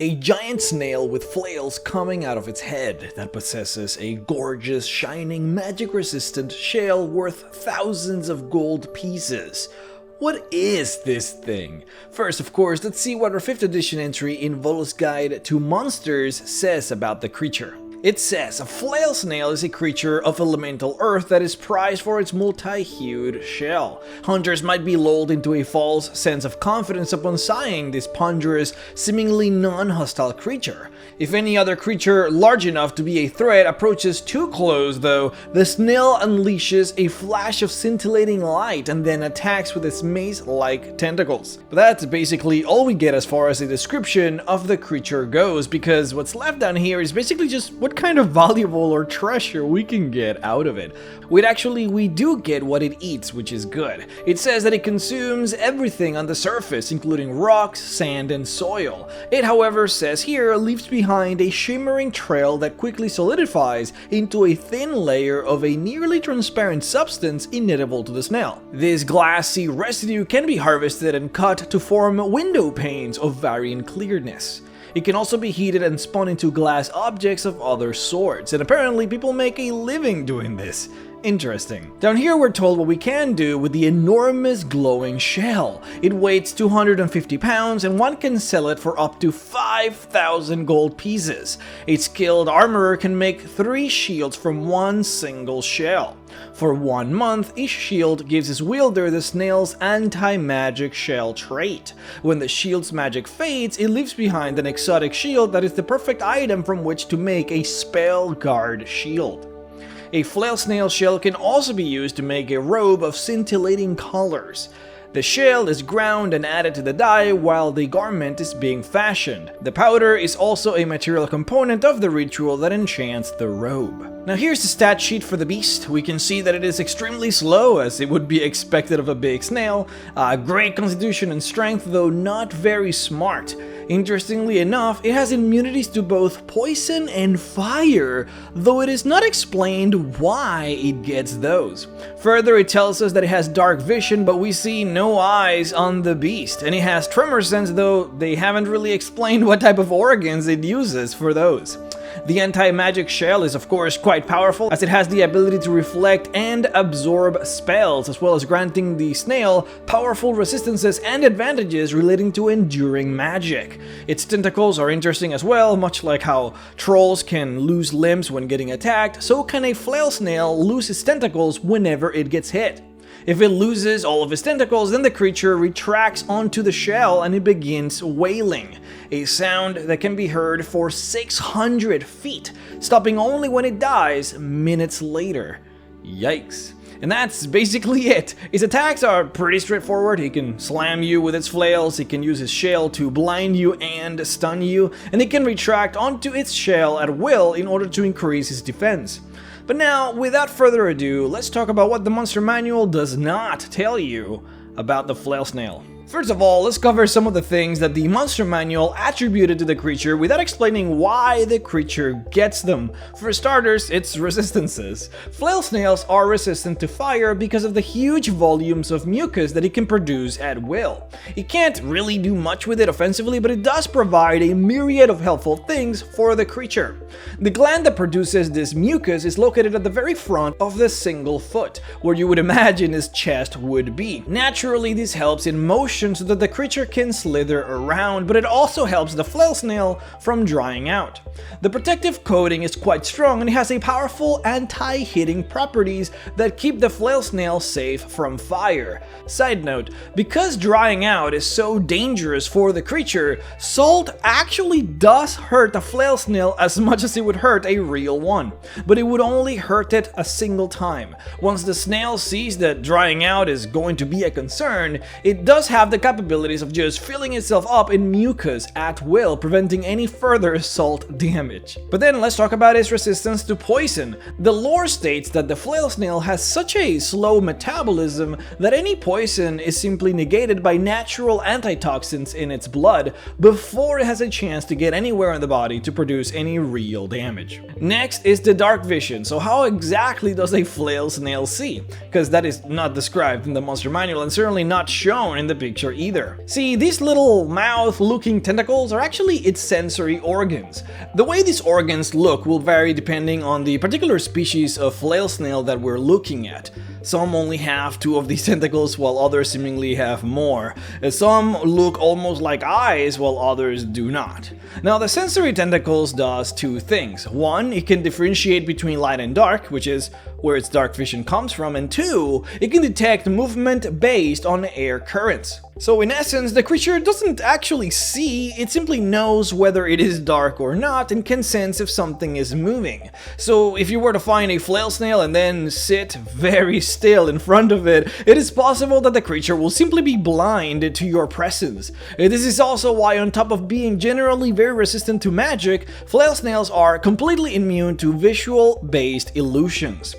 A giant snail with flails coming out of its head that possesses a gorgeous, shining, magic-resistant shell worth thousands of gold pieces. What is this thing? First, of course, let's see what our 5th edition entry in Volo's Guide to Monsters says about the creature. It says, a flail snail is a creature of elemental earth that is prized for its multi-hued shell. Hunters might be lulled into a false sense of confidence upon sighting this ponderous, seemingly non-hostile creature. If any other creature large enough to be a threat approaches too close though, the snail unleashes a flash of scintillating light and then attacks with its mace-like tentacles. But that's basically all we get as far as the description of the creature goes, because what's left down here is basically just what kind of valuable or treasure we can get out of it. We do get what it eats, which is good. It says that it consumes everything on the surface, including rocks, sand, and soil. It, however, says here, leaves behind a shimmering trail that quickly solidifies into a thin layer of a nearly transparent substance inedible to the snail. This glassy residue can be harvested and cut to form window panes of varying clearness. It can also be heated and spun into glass objects of other sorts, and apparently people make a living doing this. Interesting. Down here we're told what we can do with the enormous glowing shell. It weighs 250 pounds and one can sell it for up to 5,000 gold pieces. A skilled armorer can make 3 shields from one single shell. For 1 month, each shield gives its wielder the snail's anti-magic shell trait. When the shield's magic fades, it leaves behind an exotic shield that is the perfect item from which to make a spell guard shield. A flail snail shell can also be used to make a robe of scintillating colors. The shell is ground and added to the dye while the garment is being fashioned. The powder is also a material component of the ritual that enchants the robe. Now here's the stat sheet for the beast. We can see that it is extremely slow, as it would be expected of a big snail. Great constitution and strength, though not very smart. Interestingly enough, it has immunities to both poison and fire, though it is not explained why it gets those. Further, it tells us that it has dark vision, but we see no eyes on the beast, and it has tremor sense, though they haven't really explained what type of organs it uses for those. The anti-magic shell is of course quite powerful, as it has the ability to reflect and absorb spells, as well as granting the snail powerful resistances and advantages relating to enduring magic. Its tentacles are interesting as well, much like how trolls can lose limbs when getting attacked, so can a flail snail lose its tentacles whenever it gets hit. If it loses all of its tentacles, then the creature retracts onto the shell and it begins wailing, a sound that can be heard for 600 feet, stopping only when it dies minutes later. Yikes. And that's basically it. Its attacks are pretty straightforward. He can slam you with its flails, he can use his shell to blind you and stun you, and he can retract onto its shell at will in order to increase his defense. But now, without further ado, let's talk about what the monster manual does not tell you about the flail snail. First of all, let's cover some of the things that the monster manual attributed to the creature without explaining why the creature gets them. For starters, its resistances. Flail snails are resistant to fire because of the huge volumes of mucus that it can produce at will. It can't really do much with it offensively, but it does provide a myriad of helpful things for the creature. The gland that produces this mucus is located at the very front of the single foot, where you would imagine its chest would be. Naturally, this helps in motion so that the creature can slither around, but it also helps the flail snail from drying out. The protective coating is quite strong and it has a powerful anti-hitting properties that keep the flail snail safe from fire. Side note, because drying out is so dangerous for the creature, salt actually does hurt a flail snail as much as it would hurt a real one, but it would only hurt it a single time. Once the snail sees that drying out is going to be a concern, it does have the capabilities of just filling itself up in mucus at will, preventing any further salt damage. But then let's talk about its resistance to poison. The lore states that the flail snail has such a slow metabolism that any poison is simply negated by natural antitoxins in its blood before it has a chance to get anywhere in the body to produce any real damage. Next is the dark vision. So how exactly does a flail snail see? Because that is not described in the monster manual and certainly not shown in the picture picture either. See, these little mouth-looking tentacles are actually its sensory organs. The way these organs look will vary depending on the particular species of flail snail that we're looking at. Some only have 2 of these tentacles while others seemingly have more. Some look almost like eyes while others do not. Now the sensory tentacles does 2 things. 1, it can differentiate between light and dark, which is where its dark vision comes from, and 2, it can detect movement based on air currents. So in essence, the creature doesn't actually see, it simply knows whether it is dark or not and can sense if something is moving. So if you were to find a flail snail and then sit very still in front of it, it is possible that the creature will simply be blind to your presence. This is also why, on top of being generally very resistant to magic, flail snails are completely immune to visual-based illusions.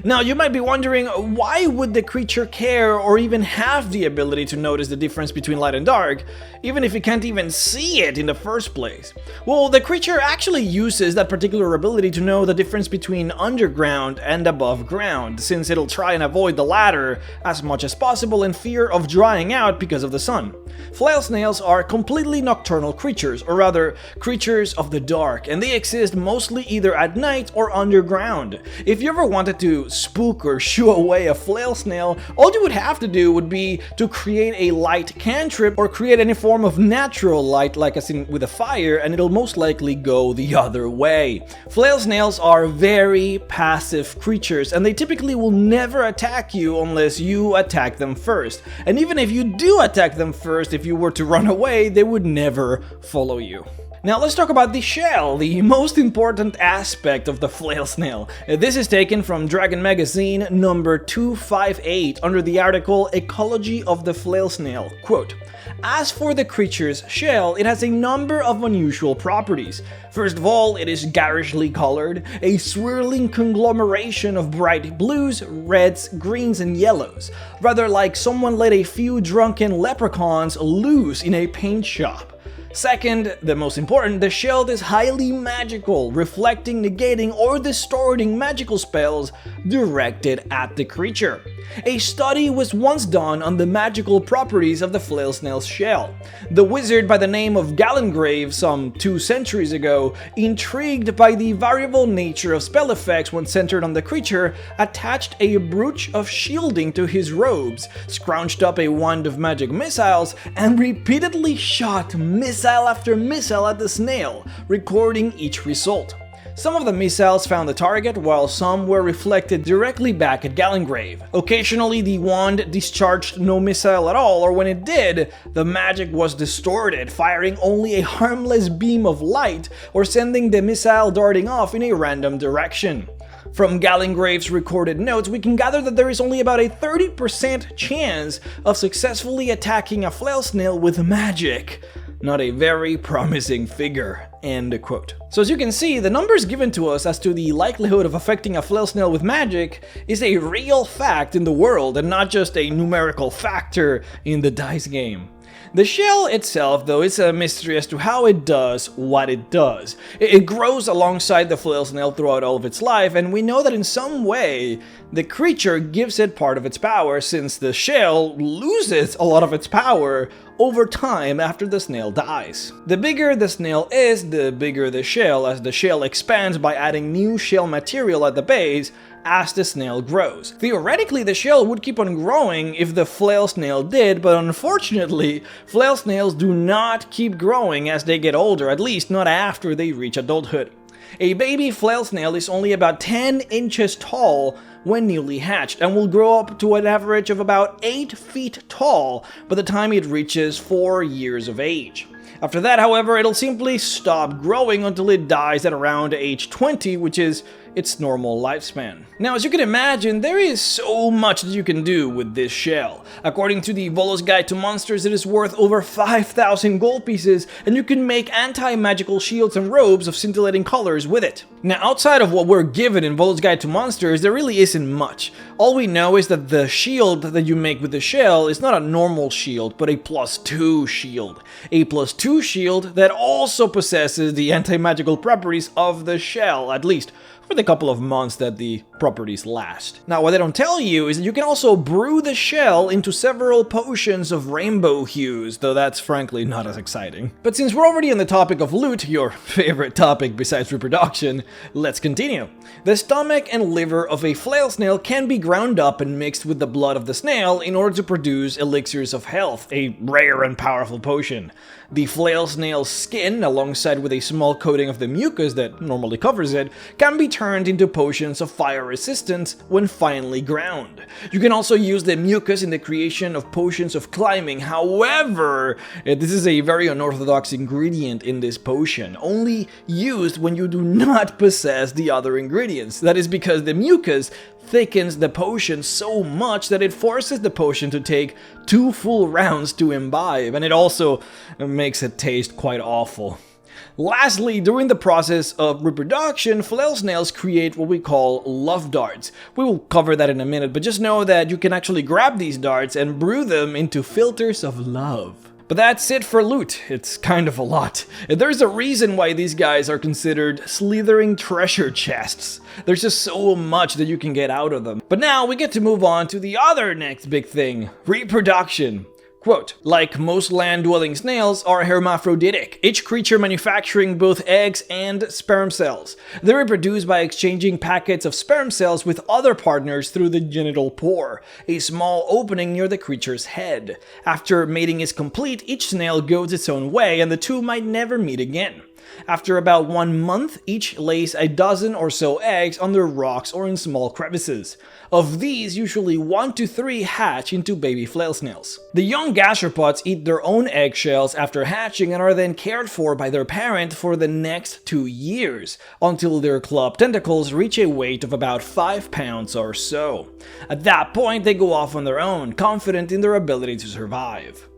Now you might be wondering, why would the creature care or even have the ability to notice the difference between light and dark, even if it can't even see it in the first place? Well, the creature actually uses that particular ability to know the difference between underground and above ground, since it'll try and avoid the latter as much as possible in fear of drying out because of the sun. Flail snails are completely nocturnal creatures, or rather, creatures of the dark, and they exist mostly either at night or underground. If you ever wanted to spook or shoo away a flail snail, all you would have to do would be to create a light cantrip or create any form of natural light, like as in with a fire, and it'll most likely go the other way. Flail snails are very passive creatures, and they typically will never attack you unless you attack them first. And even if you do attack them first, if you were to run away, they would never follow you. Now let's talk about the shell, the most important aspect of the flail snail. This is taken from Dragon Magazine number 258 under the article Ecology of the Flail Snail. Quote, "As for the creature's shell, it has a number of unusual properties. First of all, it is garishly colored, a swirling conglomeration of bright blues, reds, greens, and yellows, rather like someone let a few drunken leprechauns loose in a paint shop. Second, the most important, the shell is highly magical, reflecting, negating, or distorting magical spells directed at the creature. A study was once done on the magical properties of the flail snail's shell. The wizard by the name of Gallengrave, some 2 centuries ago, intrigued by the variable nature of spell effects when centered on the creature, attached a brooch of shielding to his robes, scrounched up a wand of magic missiles, and repeatedly shot missile after missile at the snail, recording each result. Some of the missiles found the target, while some were reflected directly back at Gallengrave. Occasionally, the wand discharged no missile at all, or when it did, the magic was distorted, firing only a harmless beam of light, or sending the missile darting off in a random direction. From Gallengrave's recorded notes, we can gather that there is only about a 30% chance of successfully attacking a flail snail with magic. Not a very promising figure." End quote. So as you can see, the numbers given to us as to the likelihood of affecting a flail snail with magic is a real fact in the world and not just a numerical factor in the dice game. The shell itself, though, is a mystery as to how it does what it does. It grows alongside the flail snail throughout all of its life, and we know that in some way the creature gives it part of its power, since the shell loses a lot of its power over time after the snail dies. The bigger the snail is, the bigger the shell, as the shell expands by adding new shell material at the base as the snail grows. Theoretically, the shell would keep on growing if the flail snail did, but unfortunately, flail snails do not keep growing as they get older, at least not after they reach adulthood. A baby flail snail is only about 10 inches tall when newly hatched, and will grow up to an average of about 8 feet tall by the time it reaches 4 years of age. After that, however, it'll simply stop growing until it dies at around age 20, which is its normal lifespan. Now, as you can imagine, there is so much that you can do with this shell. According to the Volo's Guide to Monsters, it is worth over 5,000 gold pieces, and you can make anti-magical shields and robes of scintillating colors with it. Now, outside of what we're given in Volo's Guide to Monsters, there really isn't much. All we know is that the shield that you make with the shell is not a normal shield, but a +2 shield. A +2 shield that also possesses the anti-magical properties of the shell, at least for the couple of months that the properties last. Now, what they don't tell you is that you can also brew the shell into several potions of rainbow hues, though that's frankly not as exciting. But since we're already on the topic of loot, your favorite topic besides reproduction, let's continue. The stomach and liver of a flail snail can be ground up and mixed with the blood of the snail in order to produce elixirs of health, a rare and powerful potion. The flail snail's skin, alongside with a small coating of the mucus that normally covers it, can be turned into potions of fire resistance when finely ground. You can also use the mucus in the creation of potions of climbing. However, this is a very unorthodox ingredient in this potion, only used when you do not possess the other ingredients. That is because the mucus thickens the potion so much that it forces the potion to take 2 full rounds to imbibe, and it also makes it taste quite awful. Lastly, during the process of reproduction, flail snails create what we call love darts. We will cover that in a minute, but just know that you can actually grab these darts and brew them into filters of love. But that's it for loot. It's kind of a lot. There's a reason why these guys are considered slithering treasure chests. There's just so much that you can get out of them. But now we get to move on to the other next big thing, reproduction. Quote, like most land-dwelling snails are hermaphroditic, each creature manufacturing both eggs and sperm cells. They reproduce by exchanging packets of sperm cells with other partners through the genital pore, a small opening near the creature's head. After mating is complete, each snail goes its own way and the two might never meet again. After about 1 month, each lays a dozen or so eggs under rocks or in small crevices. Of these, usually 1 to 3 hatch into baby flail snails. The young gastropods eat their own eggshells after hatching and are then cared for by their parent for the next 2 years, until their club tentacles reach a weight of about 5 pounds or so. At that point, they go off on their own, confident in their ability to survive.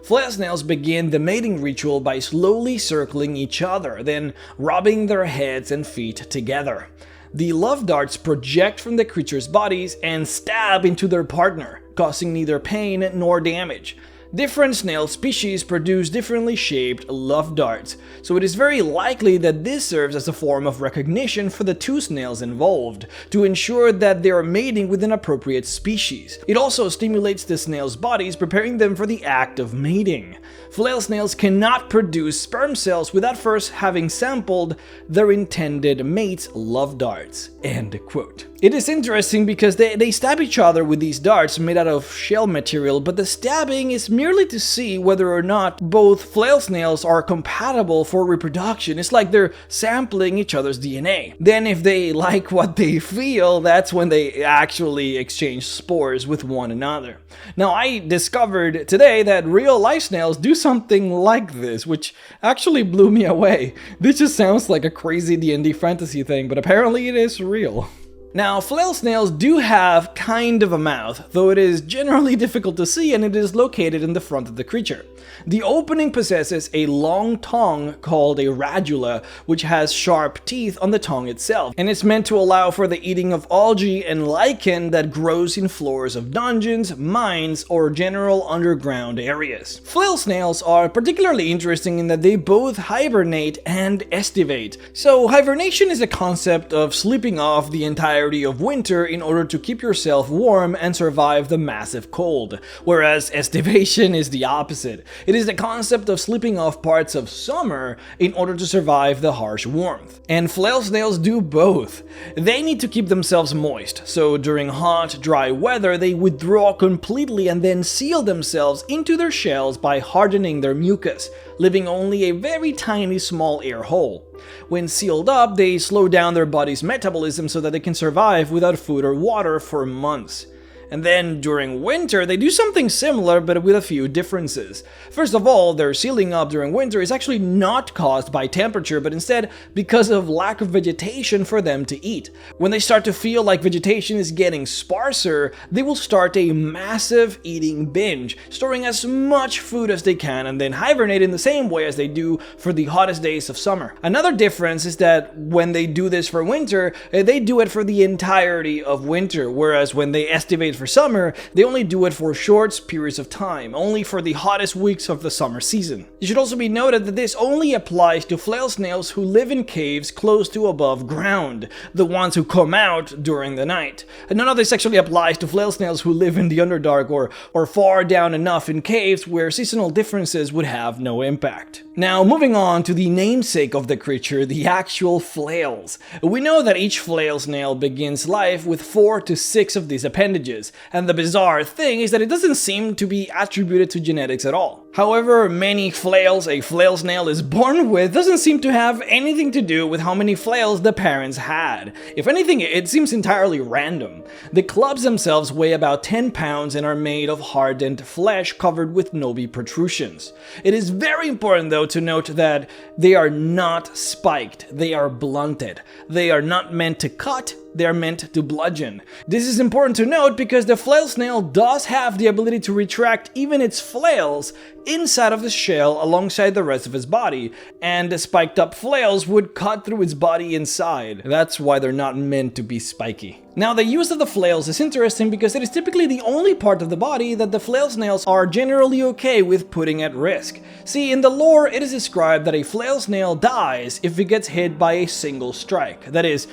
Flail snails begin the mating ritual by slowly circling each other, then rubbing their heads and feet together. The love darts project from the creature's bodies and stab into their partner, causing neither pain nor damage. Different snail species produce differently shaped love darts, so it is very likely that this serves as a form of recognition for the two snails involved, to ensure that they are mating with an appropriate species. It also stimulates the snails' bodies, preparing them for the act of mating. Flail snails cannot produce sperm cells without first having sampled their intended mate's love darts. End quote. It is interesting because they stab each other with these darts made out of shell material, but the stabbing is merely to see whether or not both flail snails are compatible for reproduction. It's like they're sampling each other's DNA. Then if they like what they feel, that's when they actually exchange spores with one another. Now, I discovered today that real life snails do something like this, which actually blew me away. This just sounds like a crazy D&D fantasy thing, but apparently it is real. Now, flail snails do have kind of a mouth, though it is generally difficult to see and it is located in the front of the creature. The opening possesses a long tongue called a radula, which has sharp teeth on the tongue itself, and it's meant to allow for the eating of algae and lichen that grows in floors of dungeons, mines, or general underground areas. Flail snails are particularly interesting in that they both hibernate and estivate. So hibernation is a concept of sleeping off the entirety of winter in order to keep yourself warm and survive the massive cold, whereas estivation is the opposite. It is the concept of sleeping off parts of summer in order to survive the harsh warmth. And flail snails do both. They need to keep themselves moist, so during hot, dry weather they withdraw completely and then seal themselves into their shells by hardening their mucus, leaving only a very tiny small air hole. When sealed up, they slow down their body's metabolism so that they can survive without food or water for months. And then during winter, they do something similar but with a few differences. First of all, their sealing up during winter is actually not caused by temperature, but instead because of lack of vegetation for them to eat. When they start to feel like vegetation is getting sparser, they will start a massive eating binge, storing as much food as they can and then hibernate in the same way as they do for the hottest days of summer. Another difference is that when they do this for winter, they do it for the entirety of winter, whereas when they estivate for summer, they only do it for short periods of time, only for the hottest weeks of the summer season. It should also be noted that this only applies to flail snails who live in caves close to above ground, the ones who come out during the night. And none of this actually applies to flail snails who live in the Underdark or far down enough in caves where seasonal differences would have no impact. Now, moving on to the namesake of the creature, the actual flails. We know that each flail snail begins life with 4 to 6 of these appendages, and the bizarre thing is that it doesn't seem to be attributed to genetics at all. However many flails a flail snail is born with doesn't seem to have anything to do with how many flails the parents had. If anything, it seems entirely random. The clubs themselves weigh about 10 pounds and are made of hardened flesh covered with knobby protrusions. It is very important though to note that they are not spiked, they are blunted. They are not meant to cut, they are meant to bludgeon. This is important to note because the flail snail does have the ability to retract even its flails inside of the shell alongside the rest of its body, and the spiked up flails would cut through its body inside. That's why they're not meant to be spiky. Now, the use of the flails is interesting because it is typically the only part of the body that the flail snails are generally okay with putting at risk. See, in the lore, it is described that a flail snail dies if it gets hit by a single strike. That is,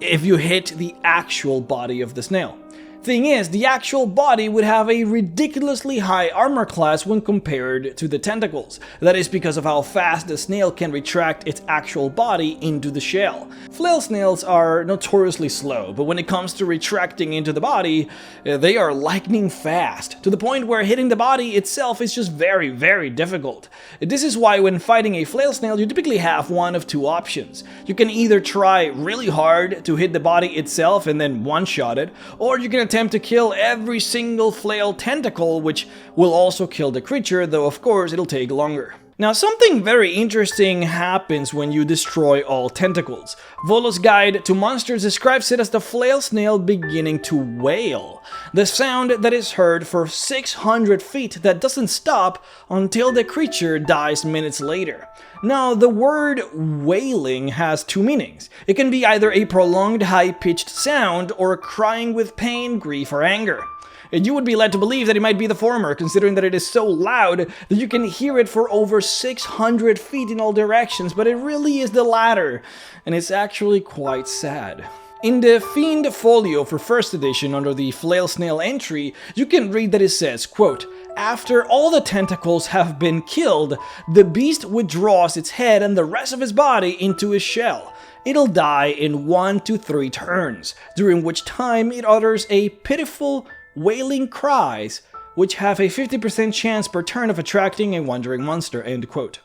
if you hit the actual body of the snail. Thing is, the actual body would have a ridiculously high armor class when compared to the tentacles. That is because of how fast the snail can retract its actual body into the shell. Flail snails are notoriously slow, but when it comes to retracting into the body, they are lightning fast, to the point where hitting the body itself is just very, very difficult. This is why when fighting a flail snail, you typically have one of two options. You can either try really hard to hit the body itself and then one-shot it, or you can attempt to kill every single flail tentacle, which will also kill the creature, though of course it'll take longer. Now, something very interesting happens when you destroy all tentacles. Volo's Guide to Monsters describes it as the flail snail beginning to wail. The sound that is heard for 600 feet that doesn't stop until the creature dies minutes later. Now, the word wailing has two meanings. It can be either a prolonged high-pitched sound or crying with pain, grief, or anger. And you would be led to believe that it might be the former, considering that it is so loud that you can hear it for over 600 feet in all directions, but it really is the latter, and it's actually quite sad. In the Fiend Folio for 1st edition under the Flail Snail entry, you can read that it says, quote, "After all the tentacles have been killed, the beast withdraws its head and the rest of its body into its shell. It'll die in 1 to 3 turns, during which time it utters a pitiful, wailing cries, which have a 50% chance per turn of attracting a wandering monster," end quote.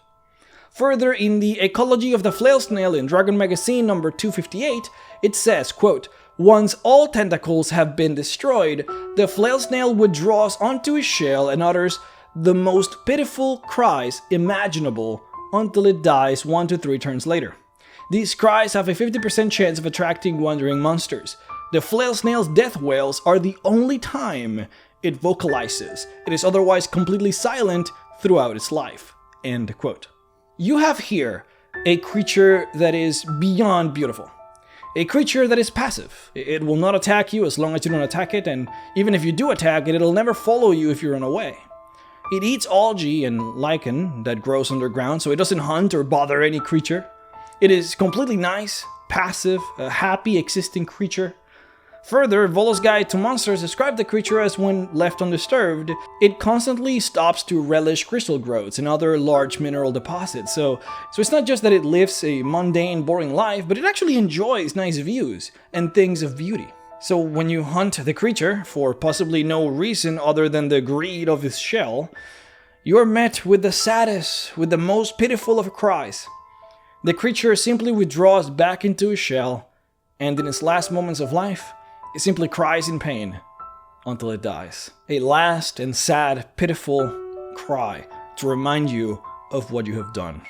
Further, in the Ecology of the Flail Snail in Dragon Magazine number 258, it says, quote, "Once all tentacles have been destroyed, the flail snail withdraws onto its shell and utters the most pitiful cries imaginable until it dies 1 to 3 turns later. These cries have a 50% chance of attracting wandering monsters. The flail snail's death wails are the only time it vocalizes. It is otherwise completely silent throughout its life." End quote. You have here a creature that is beyond beautiful. A creature that is passive. It will not attack you as long as you don't attack it, and even if you do attack it, it'll never follow you if you run away. It eats algae and lichen that grows underground, so it doesn't hunt or bother any creature. It is completely nice, passive, a happy existing creature. Further, Volo's Guide to Monsters described the creature as, when left undisturbed, it constantly stops to relish crystal growths and other large mineral deposits. So it's not just that it lives a mundane, boring life, but it actually enjoys nice views and things of beauty. So when you hunt the creature, for possibly no reason other than the greed of its shell, you are met with the saddest, with the most pitiful of cries. The creature simply withdraws back into its shell, and in its last moments of life, it simply cries in pain until it dies. A last and sad, pitiful cry to remind you of what you have done.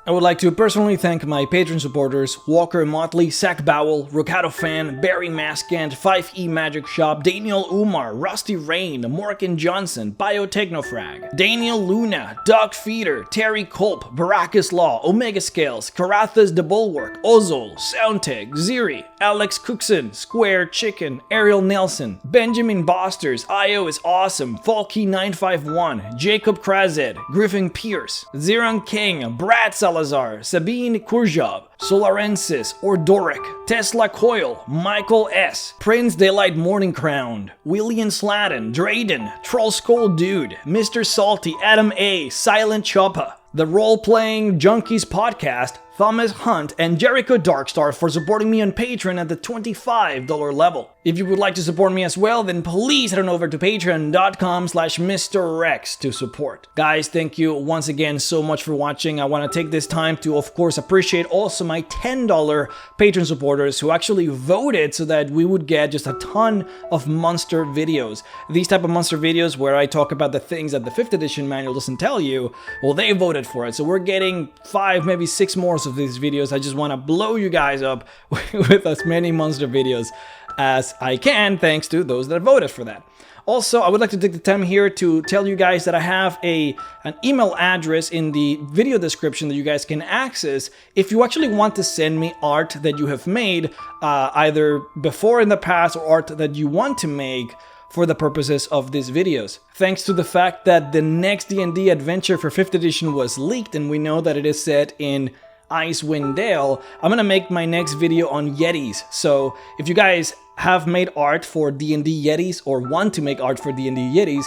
I would like to personally thank my Patreon supporters: Walker Motley, Zach Bowell, Rocado Fan, Barry Maskant, 5E Magic Shop, Daniel Umar, Rusty Rain, Morgan Johnson, Biotechnofrag, Daniel Luna, Doug Feeder, Terry Culp, Baracus Law, Omega Scales, Karathas the Bulwark, Ozol, Soundtech, Ziri, Alex Cookson, Square Chicken, Ariel Nelson, Benjamin Bosters, IO is Awesome, Falky951, Jacob Krazed, Griffin Pierce, Ziran King, Brad Salazar, Sabine Kurjab, Solarensis, Ordoric, Tesla Coil, Michael S, Prince Daylight Morning Crown, William Sladden, Drayden, Troll Skull Dude, Mr. Salty, Adam A, Silent Choppa, the Role Playing Junkies Podcast, Thomas Hunt, and Jericho Darkstar for supporting me on Patreon at the $25 level. If you would like to support me as well, then please head on over to patreon.com/MrRex to support. Guys, thank you once again so much for watching. I want to take this time to, of course, appreciate also my $10 Patreon supporters who actually voted so that we would get just a ton of monster videos. These type of monster videos where I talk about the things that the 5th edition manual doesn't tell you, well, they voted for it. So we're getting 5, maybe 6 more of these videos. I just want to blow you guys up with as many monster videos as I can, thanks to those that voted for that. Also, I would like to take the time here to tell you guys that I have an email address in the video description that you guys can access if you actually want to send me art that you have made, either before in the past or art that you want to make for the purposes of these videos. Thanks to the fact that the next D&D adventure for 5th edition was leaked and we know that it is set in Icewind Dale, I'm gonna make my next video on Yetis. So if you guys have made art for D&D Yetis or want to make art for D&D Yetis,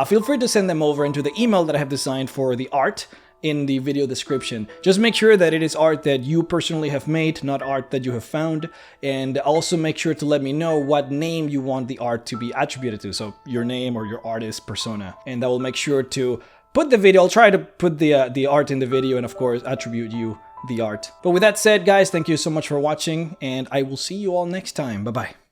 feel free to send them over into the email that I have designed for the art in the video description. Just make sure that it is art that you personally have made, not art that you have found, and also make sure to let me know what name you want the art to be attributed to, so your name or your artist persona, and that will make sure to put the video, I'll try to put the art in the video and of course attribute you the art. But with that said, guys, thank you so much for watching, and I will see you all next time. Bye-bye.